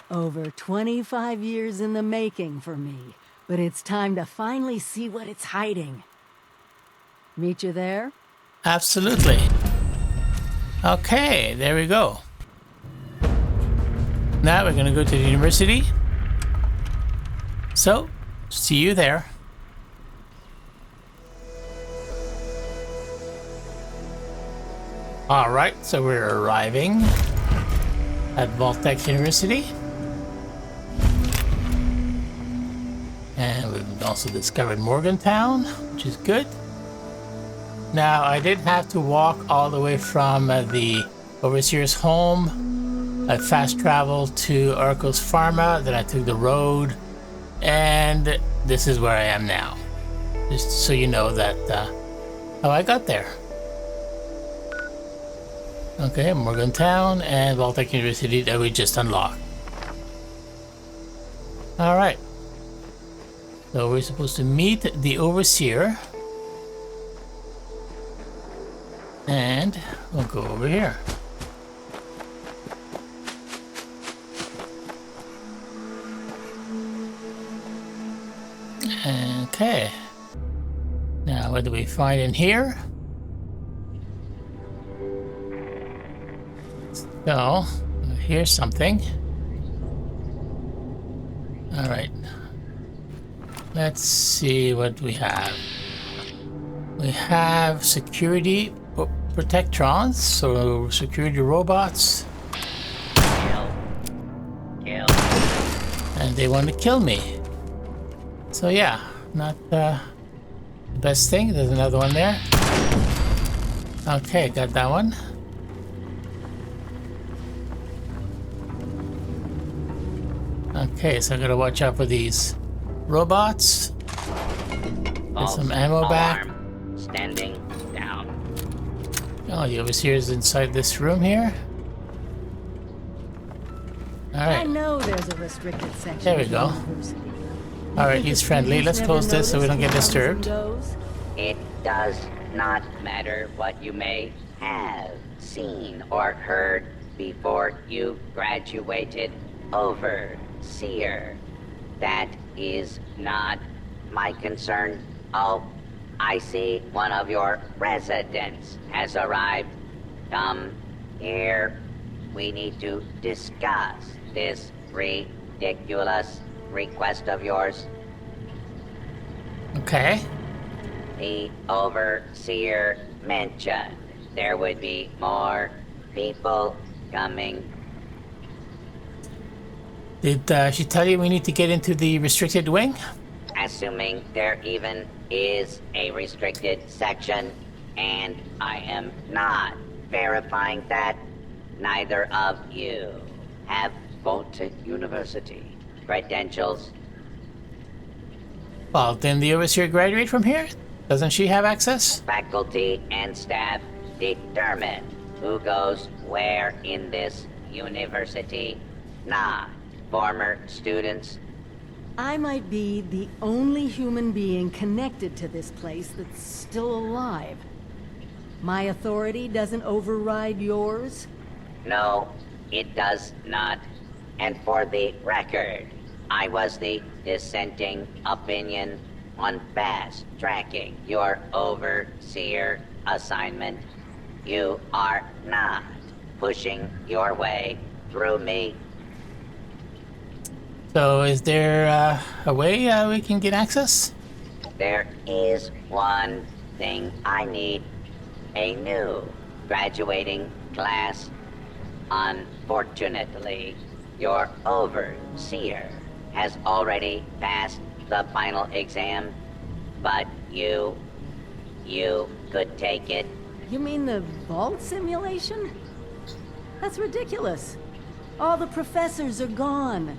Over 25 years in the making for me, but it's time to finally see what it's hiding. Meet you there? Absolutely. Okay, there we go. Now we're gonna go to the university. So, see you there. Alright, so we're arriving at Vault-Tec University. And we've also discovered Morgantown, which is good. Now, I did have to walk all the way from the Overseer's home. I fast traveled to Oracle's Pharma, then I took the road, and this is where I am now. Just so you know that how I got there. Okay, Morgantown and Vault-Tec University that we just unlocked. Alright. So we're supposed to meet the Overseer. And we'll go over here. Okay. Now, what do we find in here? So, here's something. All right. Let's see what we have. We have security protectrons, so security robots. Kill. And they want to kill me. So yeah, not the best thing. There's another one there. Okay, got that one. Okay, so I gotta watch out for these robots. Get some ammo back. Standing down. Oh, the Overseer is inside this room here. Alright. I know there's a restricted section. There we go. Alright, he's friendly. Let's close this so we don't get disturbed. It does not matter what you may have seen or heard before you graduated, Overseer. That is not my concern. Oh, I see one of your residents has arrived. Come here. We need to discuss this ridiculous request of yours. Okay. The Overseer mentioned there would be more people coming. Did she tell you we need to get into the restricted wing? Assuming there even is a restricted section, and I am not verifying that, neither of you have Vault-Tec University credentials. Well, didn't the Overseer graduate from here? Doesn't she have access? Faculty and staff determine who goes where in this university, not former students. I might be the only human being connected to this place that's still alive. My authority doesn't override yours? No, it does not. And for the record, I was the dissenting opinion on fast-tracking your Overseer assignment. You are not pushing your way through me. So is there a way we can get access? There is one thing I need. A new graduating class. Unfortunately, your Overseer has already passed the final exam, but you could take it. You mean the vault simulation? That's ridiculous. All the professors are gone.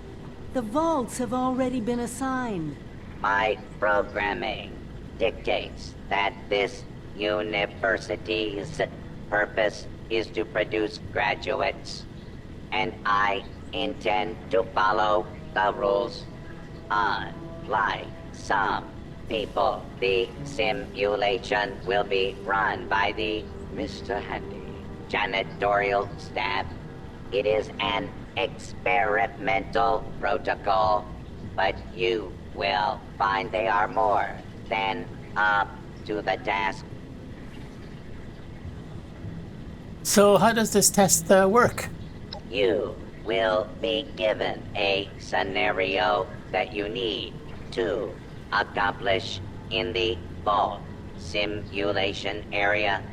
The vaults have already been assigned. My programming dictates that this university's purpose is to produce graduates, and I intend to follow the rules. Unlike some people, the simulation will be run by the Mr. Handy janitorial staff. It is an experimental protocol, but you will find they are more than up to the task. So how does this test work? You will be given a scenario that you need to accomplish in the vault simulation area.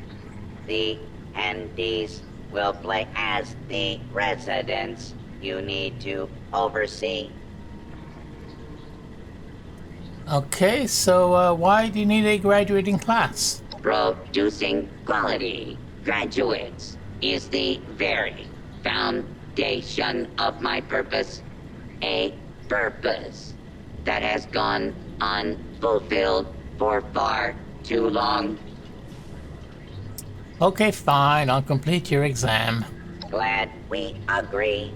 The handies will play as the residents you need to oversee. Okay, so why do you need a graduating class? Producing quality graduates is the very foundation of my purpose. A purpose that has gone unfulfilled for far too long. Okay, fine, I'll complete your exam. Glad we agree.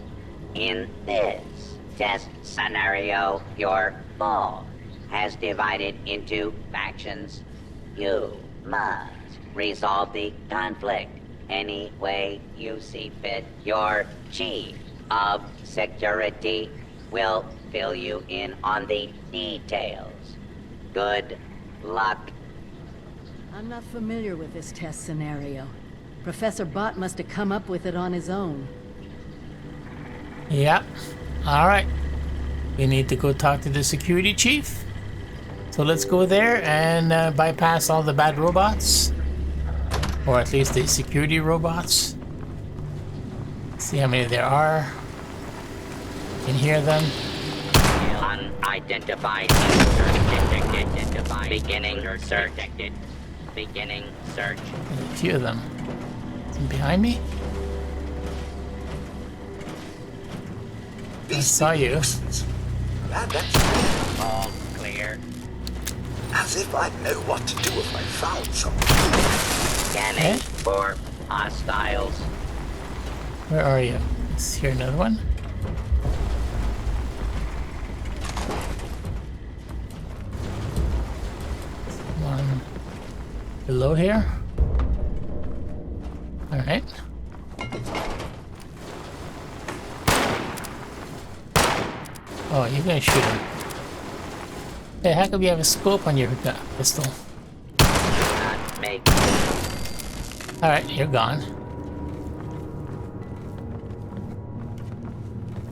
In this test scenario, your vault has divided into factions. You must resolve the conflict any way you see fit. Your chief of security will fill you in on the details. Good luck. I'm not familiar with this test scenario. Professor Bott must have come up with it on his own. Yep. Alright. We need to go talk to the security chief. So let's go there and bypass all the bad robots. Or at least the security robots. See how many there are. Can hear them. Unidentified user detected. Beginning search. Beginning search. A few of them. Some behind me? I saw you. Glad that's All clear. as if I'd know what to do if I found something. Scanning Okay. for hostiles. Where are you? Is here another one? One below here. Alright. Oh, you're gonna shoot him. Hey, how come you have a scope on your pistol? Not make. Alright, you're gone.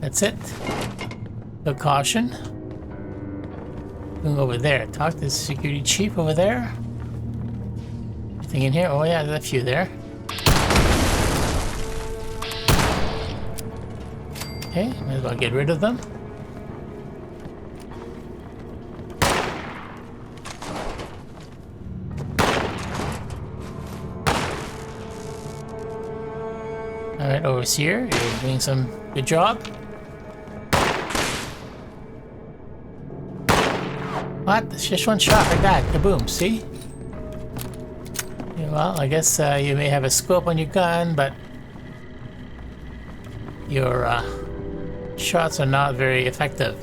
That's it. So caution. Going over there. Talk to the security chief over there. Anything in here? Oh yeah, there's a few there. Okay, might as well get rid of them. Alright, over here, you're doing some good job. What? It's just one shot like that. Kaboom, see? Yeah, well, I guess you may have a scope on your gun, but your shots are not very effective.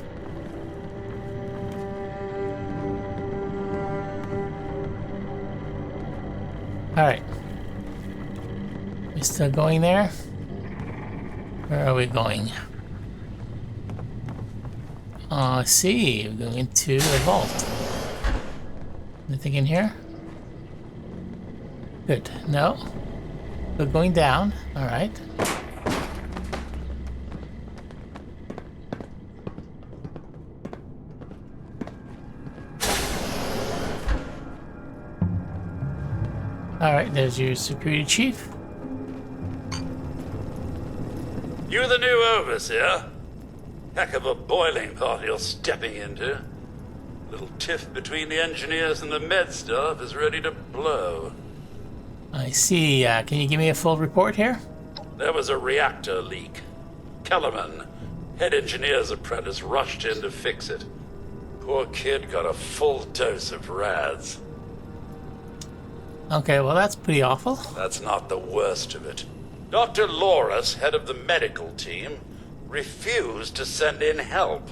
Alright. We still going there? Where are we going? I see. We're going to the vault. Anything in here? Good. No. We're going down. Alright. Alright, there's your security chief. You the new overseer? Heck of a boiling pot you're stepping into. Little tiff between the engineers and the med staff is ready to blow. I see. Can you give me a full report here? There was a reactor leak. Kelemen, head engineer's apprentice, rushed in to fix it. Poor kid got a full dose of rads. Okay, well that's pretty awful. That's not the worst of it. Dr. Loris, head of the medical team, refused to send in help.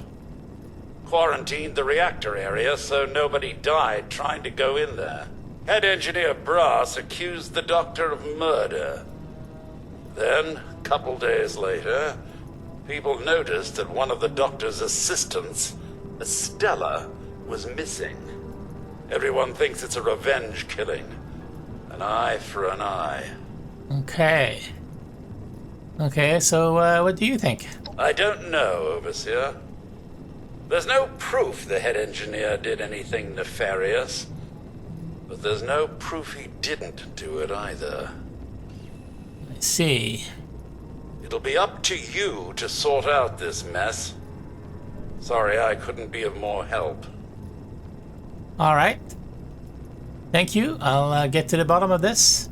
Quarantined the reactor area so nobody died trying to go in there. Head engineer Brass accused the doctor of murder. Then, a couple days later, people noticed that one of the doctor's assistants, Estella, was missing. Everyone thinks it's a revenge killing. An eye for an eye. Okay. Okay, so what do you think? I don't know, Overseer. There's no proof the head engineer did anything nefarious. But there's no proof he didn't do it either. I see. It'll be up to you to sort out this mess. Sorry I couldn't be of more help. All right. Thank you. I'll get to the bottom of this.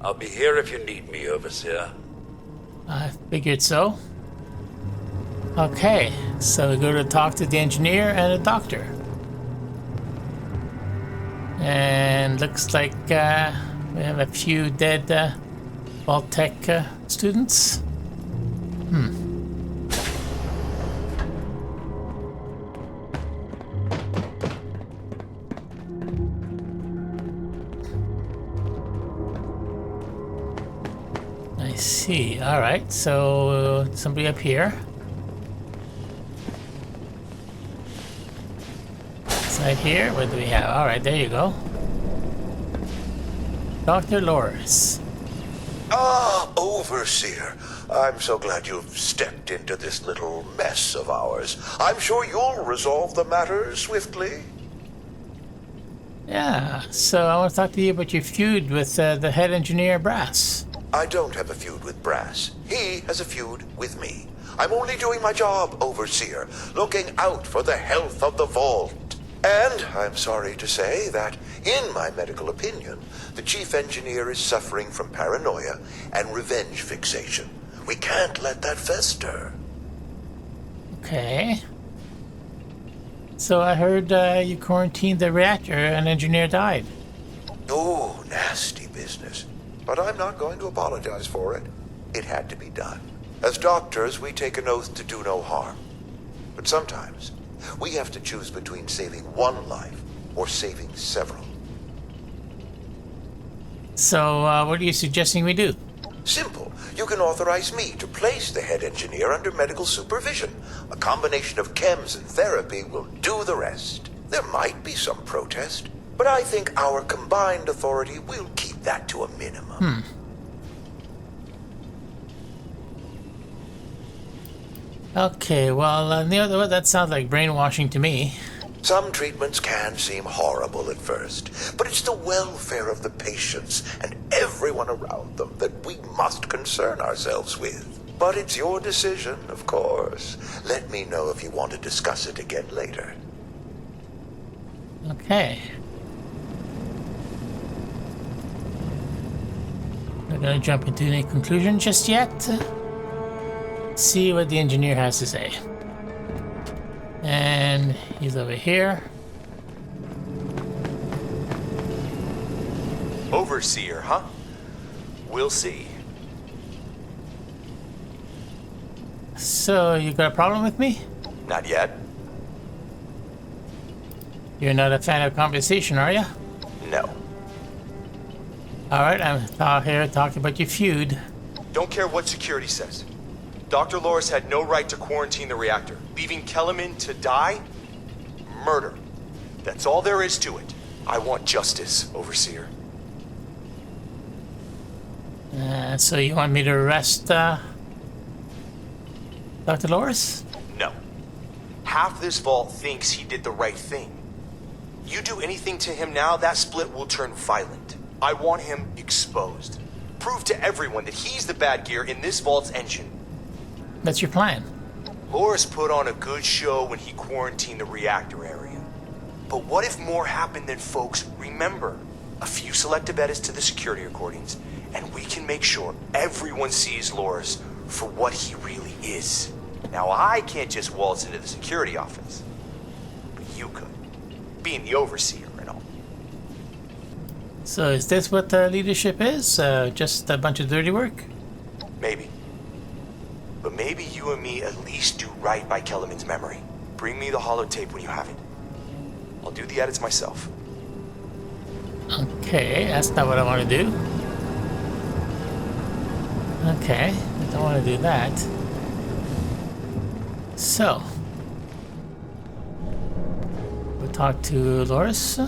I'll be here if you need me, Overseer. I figured so. Okay, so we go to talk to the engineer and the doctor. And looks like we have a few dead Vault-Tec students. I see. All right, so somebody up here. Right here, what do we have? All right, there you go. Dr. Loris. Ah, Overseer. I'm so glad you've stepped into this little mess of ours. I'm sure you'll resolve the matter swiftly. Yeah, so I want to talk to you about your feud with the head engineer, Brass. I don't have a feud with Brass. He has a feud with me. I'm only doing my job, Overseer, looking out for the health of the Vault. And I'm sorry to say that, in my medical opinion, the chief engineer is suffering from paranoia and revenge fixation. We can't let that fester. Okay. So I heard you quarantined the reactor and engineer died. Oh, nasty business. But I'm not going to apologize for it. It had to be done. As doctors, we take an oath to do no harm. But sometimes, we have to choose between saving one life or saving several. So what are you suggesting we do? Simple. You can authorize me to place the head engineer under medical supervision. A combination of chems and therapy will do the rest. There might be some protest, but I think our combined authority will keep that to a minimum. Okay, well, Neil, that sounds like brainwashing to me. Some treatments can seem horrible at first, but it's the welfare of the patients and everyone around them that we must concern ourselves with. But it's your decision, of course. Let me know if you want to discuss it again later. Okay. Not gonna jump into any conclusion just yet. See what the engineer has to say. And he's over here. Overseer, huh? We'll see. So, you got a problem with me? Not yet. You're not a fan of conversation, are you? No. Alright, I'm out here talking about your feud. Don't care what security says. Dr. Loris had no right to quarantine the reactor. Leaving Kelemen to die? Murder. That's all there is to it. I want justice, Overseer. So you want me to arrest, Dr. Loris? No. Half this vault thinks he did the right thing. You do anything to him now, that split will turn violent. I want him exposed. Prove to everyone that he's the bad gear in this vault's engine. That's your plan. Loris put on a good show when he quarantined the reactor area. But what if more happened than folks remember? A few selective edits to the security recordings, and we can make sure everyone sees Loris for what he really is. Now, I can't just waltz into the security office, but you could, being the overseer and all. So is this what leadership is? Just a bunch of dirty work? Maybe. But maybe you and me at least do right by Kelemen's memory. Bring me the holotape when you have it. I'll do the edits myself. Okay, that's not what I want to do. Okay, I don't want to do that. So, we'll talk to Loris.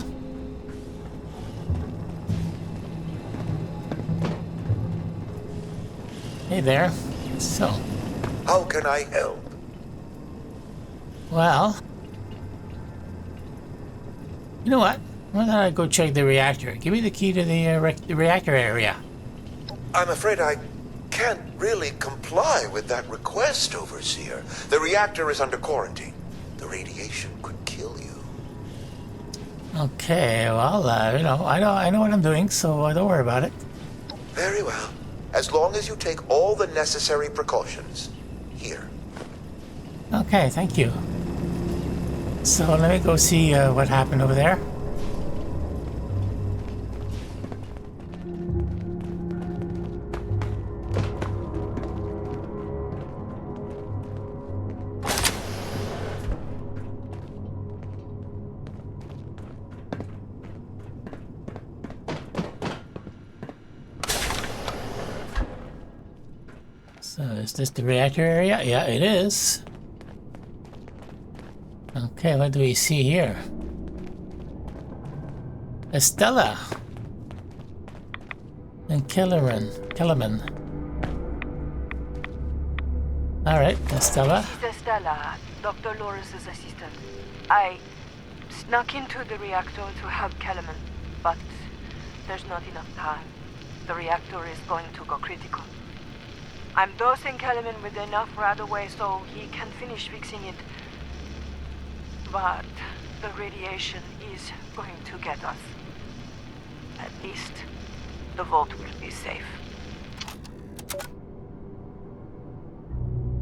Hey there. So, How can I help? well, you know what? Why don't I go check the reactor? Give me the key to the reactor area. I'm afraid I can't really comply with that request, Overseer. The reactor is under quarantine. The radiation could kill you. Okay, well, you know, I know what I'm doing, so don't worry about it. Very well. As long as you take all the necessary precautions. Here. Okay, thank you. So let me go see what happened over there. So is this the reactor area? Yeah, it is. Okay, what do we see here? Estella and Kelemen. Alright, Estella. This is Estella, Dr. Loris' assistant. I snuck into the reactor to help Kelemen, but there's not enough time. The reactor is going to go critical. I'm dosing Kelemen with enough right away so he can finish fixing it. But the radiation is going to get us. At least the vault will be safe.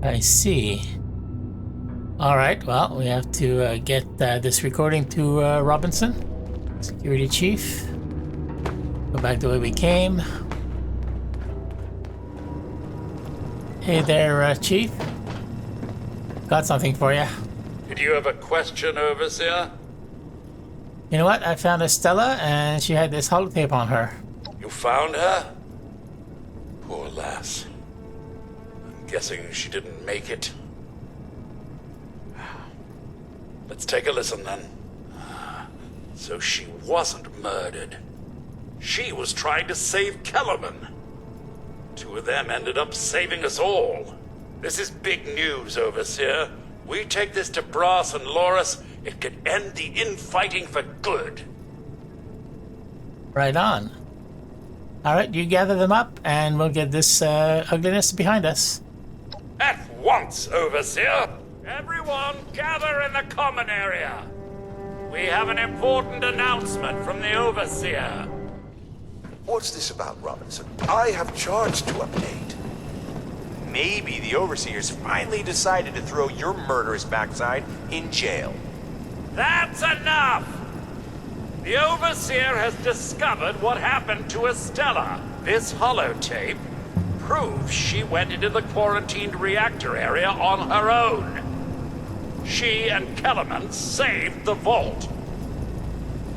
I see. Alright, well, we have to get this recording to Robinson, Security Chief. Go back the way we came. Hey there, Chief. Got something for you. Did you have a question, Overseer? You know what? I found Estella, and she had this holotape on her. You found her? Poor lass. I'm guessing she didn't make it. Let's take a listen then. So she wasn't murdered. She was trying to save Kelemen. Two of them ended up saving us all. This is big news, Overseer. We take this to Brass and Loris, it could end the infighting for good. Right on. Alright, you gather them up, and we'll get this ugliness behind us. At once, Overseer! Everyone, gather in the common area. We have an important announcement from the Overseer. What's this about, Robinson? I have charge to update. Maybe the Overseers finally decided to throw your murderous backside in jail. That's enough! The Overseer has discovered what happened to Estella. This holotape proves she went into the quarantined reactor area on her own. She and Kelemen saved the vault.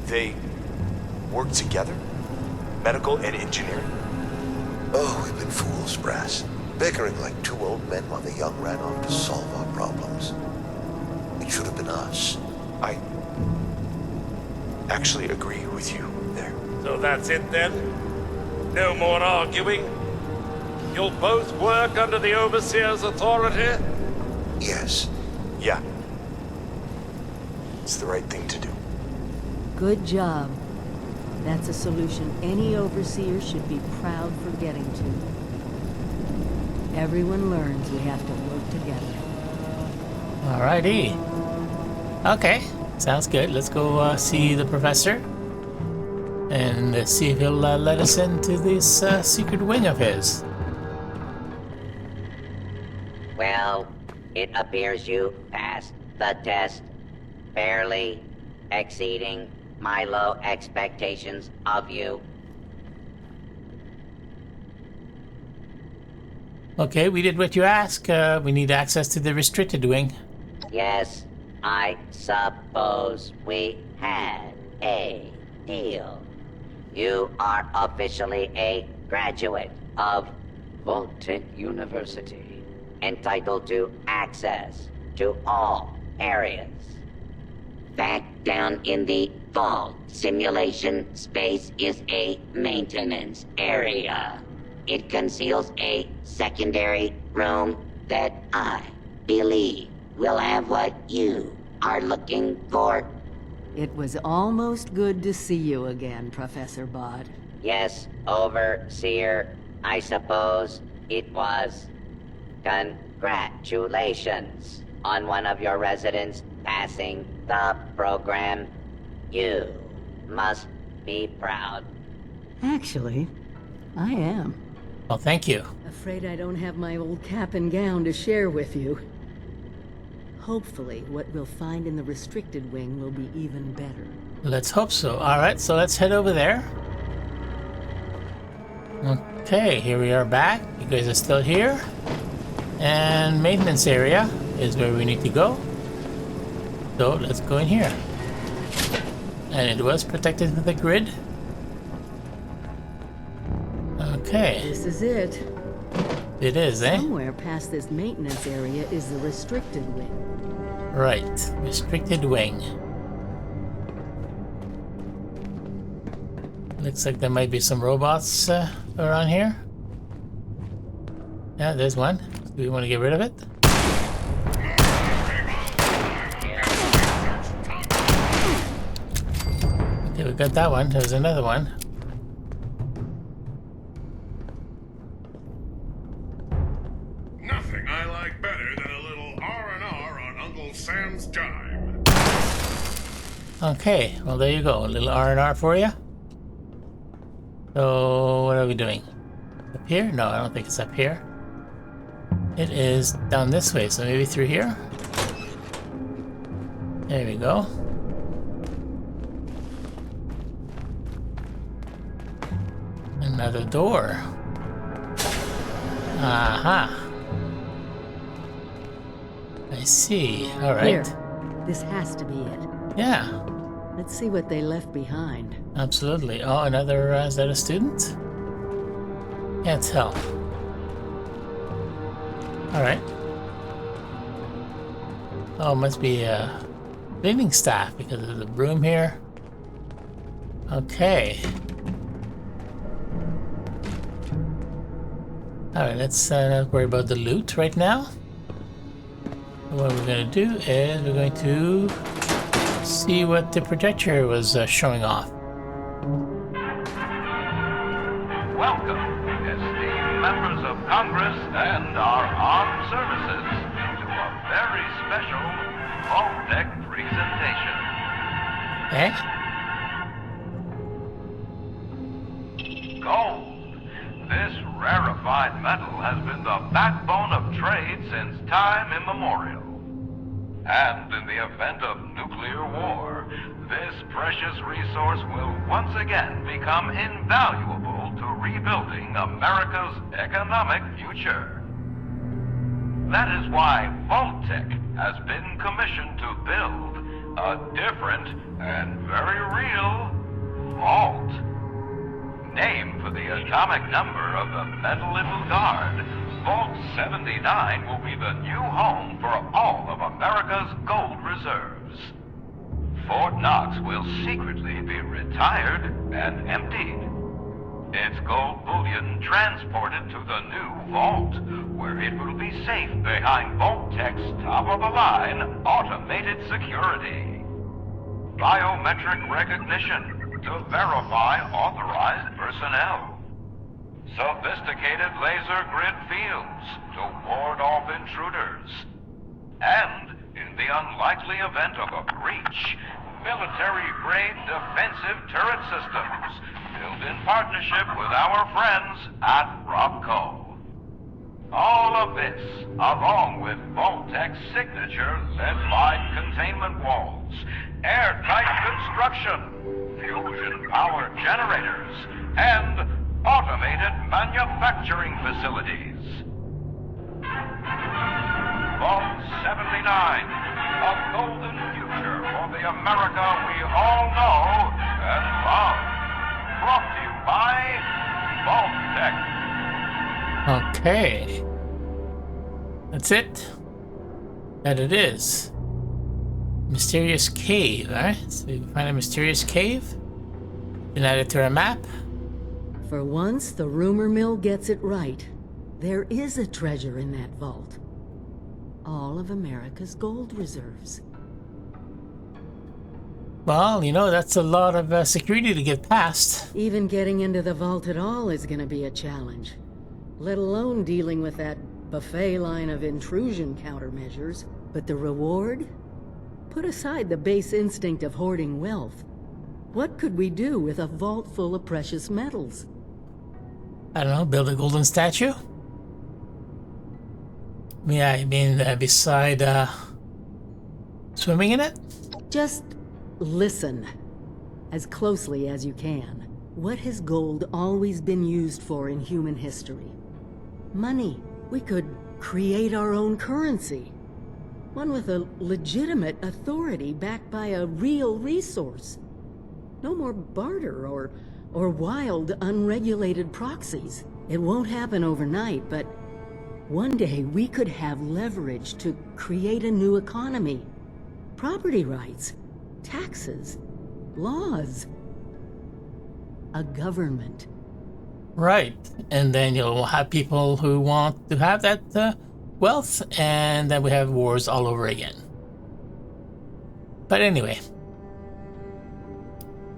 They work together? Medical and engineering? Oh, we've been fools, Brass. Bickering like two old men while the young ran off to solve our problems. It should have been us. I actually agree with you there. So that's it then? No more arguing? You'll both work under the Overseer's authority? Yes. Yeah. It's the right thing to do. Good job. That's a solution any overseer should be proud for getting to. Everyone learns we have to work together. Alrighty. Okay, sounds good. Let's go see the professor. And see if he'll let us into this secret wing of his. Well, it appears you passed the test, barely exceeding my low expectations of you. Okay, we did what you asked. We need access to the restricted wing. Yes, I suppose we had a deal. You are officially a graduate of Vault-Tec University, entitled to access to all areas. Back down in the vault, simulation space is a maintenance area. It conceals a secondary room that I believe will have what you are looking for. It was almost good to see you again, Professor Bott. Yes, Overseer, I suppose it was. Congratulations on one of your residents passing the program. You must be proud. Actually, I am. Well, thank you. Afraid I don't have my old cap and gown to share with you. Hopefully, what we'll find in the restricted wing will be even better. Let's hope so. Alright, so let's head over there. Okay, here we are back. You guys are still here. And maintenance area is where we need to go. So let's go in here. And it was protected with a grid. Okay. This is it. It is, eh? Somewhere past this maintenance area is the restricted wing. Right. Restricted wing. Looks like there might be some robots around here. Yeah, there's one. Do we want to get rid of it? Okay, we got that one. There's another one. Nothing I like better than a little R&R on Uncle Sam's dime. Okay, well there you go. A little R&R for you. So, what are we doing? Up here? No, I don't think it's up here. It is down this way, so maybe through here? There we go. Another door. Aha. I see. Alright. Here. This has to be it. Yeah. Let's see what they left behind. Absolutely. Oh, another, is that a student? Can't tell. Alright. Oh, must be cleaning staff because of the broom here. Okay. Alright, let's not worry about the loot right now. What we're going to do is we're going to see what the projector was showing off. Welcome, esteemed members of Congress and our armed services, to a very special Vault-Tec presentation. Eh? Gold. This rarefied metal has been the backbone of trade since time immemorial. And in the event of nuclear war, this precious resource will once again become invaluable to rebuilding America's economic future. That is why Vault-Tec has been commissioned to build a different and very real vault. Named for the atomic number of the metal it will guard, Vault 79 will be the new home for all of America's gold reserves. Fort Knox will secretly be retired and emptied. Its gold bullion transported to the new vault, where it will be safe behind Vault-Tec's top-of-the-line automated security. Biometric recognition to verify authorized personnel. Sophisticated laser grid fields to ward off intruders. And, in the unlikely event of a breach, military-grade defensive turret systems built in partnership with our friends at Robco. All of this, along with Vault-Tec's signature lead-lined containment walls, airtight construction, fusion-powered generators, and automated manufacturing facilities. Vault 79, a golden future for the America we all know and love. Brought to you by Vault-Tec. Okay. That's it? That it is. Mysterious cave, alright? So we find a mysterious cave. Been added to our map. For once, the rumor mill gets it right. There is a treasure in that vault. All of America's gold reserves. Well, you know, that's a lot of security to get past. Even getting into the vault at all is gonna be a challenge. Let alone dealing with that buffet line of intrusion countermeasures. But the reward? Put aside the base instinct of hoarding wealth. What could we do with a vault full of precious metals? I don't know, build a golden statue? Yeah, I mean, beside, swimming in it? Just listen, as closely as you can. What has gold always been used for in human history? Money. We could create our own currency. One with a legitimate authority backed by a real resource. No more barter or wild, unregulated proxies. It won't happen overnight, but one day we could have leverage to create a new economy. Property rights, taxes, laws. A government. Right. And then you'll have people who want to have that wealth, and then we have wars all over again. But anyway.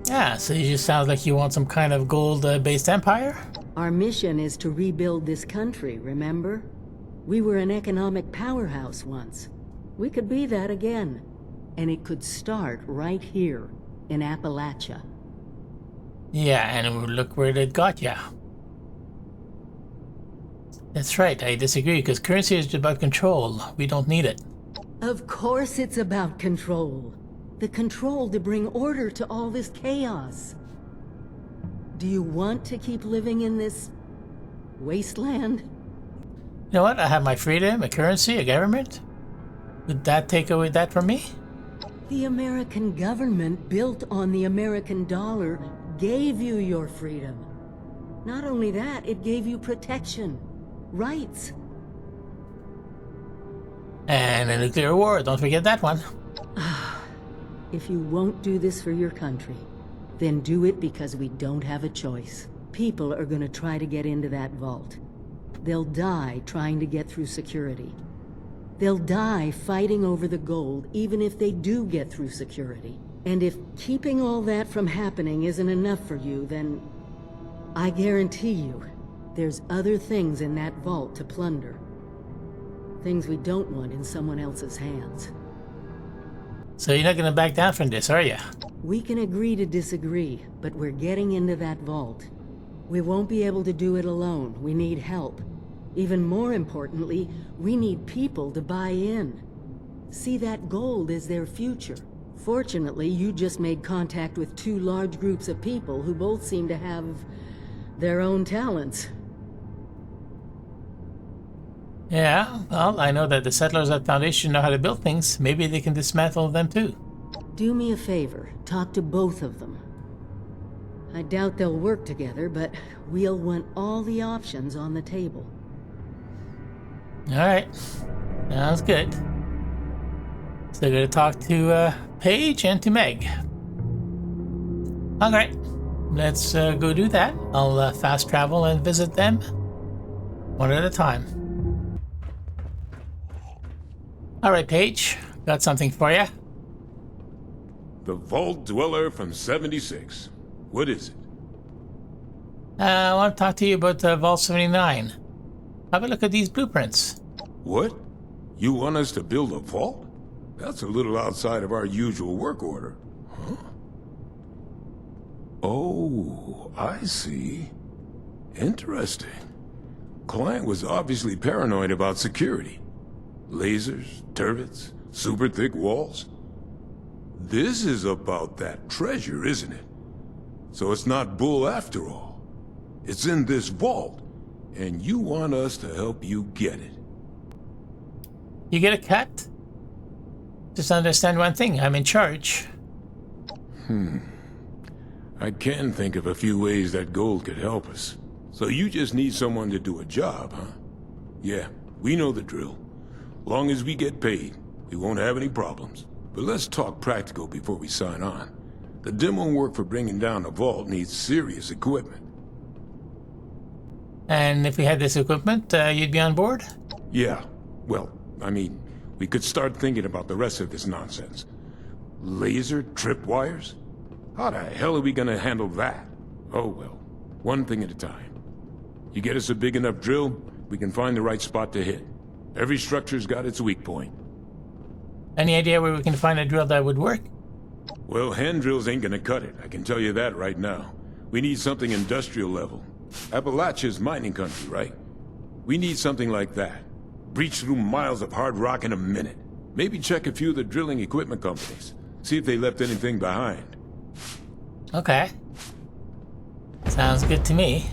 Yeah, so you just sound like you want some kind of gold-based empire? Our mission is to rebuild this country, remember? We were an economic powerhouse once. We could be that again. And it could start right here, in Appalachia. Yeah, and look where it got ya. That's right, I disagree, because currency is about control. We don't need it. Of course it's about control. The control to bring order to all this chaos. Do you want to keep living in this wasteland? You know what? I have my freedom, a currency, a government. Would that take away that from me? The American government, built on the American dollar, gave you your freedom. Not only that, it gave you protection, rights. And a nuclear war, don't forget that one. If you won't do this for your country, then do it because we don't have a choice. People are gonna try to get into that vault. They'll die trying to get through security. They'll die fighting over the gold, even if they do get through security. And if keeping all that from happening isn't enough for you, then I guarantee you, there's other things in that vault to plunder. Things we don't want in someone else's hands. So you're not gonna back down from this, are you? We can agree to disagree, but we're getting into that vault. We won't be able to do it alone. We need help. Even more importantly, we need people to buy in. See that gold as their future. Fortunately, you just made contact with two large groups of people who both seem to have their own talents. Yeah, well, I know that the settlers at Foundation know how to build things. Maybe they can dismantle them too. Do me a favor, talk to both of them. I doubt they'll work together, but we'll want all the options on the table. Alright, sounds good. So I'm gonna talk to Paige and to Meg. Alright, let's go do that. I'll fast travel and visit them one at a time. Alright, Paige, got something for you. The Vault Dweller from 76. What is it? I want to talk to you about Vault 79. Have a look at these blueprints. What? You want us to build a vault? That's a little outside of our usual work order. Huh? Oh, I see. Interesting. Client was obviously paranoid about security. Lasers, turrets, super thick walls. This is about that treasure, isn't it? So it's not bull after all. It's in this vault, and you want us to help you get it. You get a cut? Just understand one thing, I'm in charge. I can think of a few ways that gold could help us. So you just need someone to do a job, huh? Yeah, we know the drill. Long as we get paid, we won't have any problems. But let's talk practical before we sign on. The demo work for bringing down the vault needs serious equipment. And if we had this equipment, you'd be on board? Yeah, well, I mean, we could start thinking about the rest of this nonsense. Laser tripwires? How the hell are we gonna handle that? Oh well, one thing at a time. You get us a big enough drill, we can find the right spot to hit. Every structure's got its weak point. Any idea where we can find a drill that would work? Well, hand drills ain't gonna cut it, I can tell you that right now. We need something industrial level. Appalachia's mining country, right? We need something like that. Breach through miles of hard rock in a minute. Maybe check a few of the drilling equipment companies. See if they left anything behind. Okay. Sounds good to me.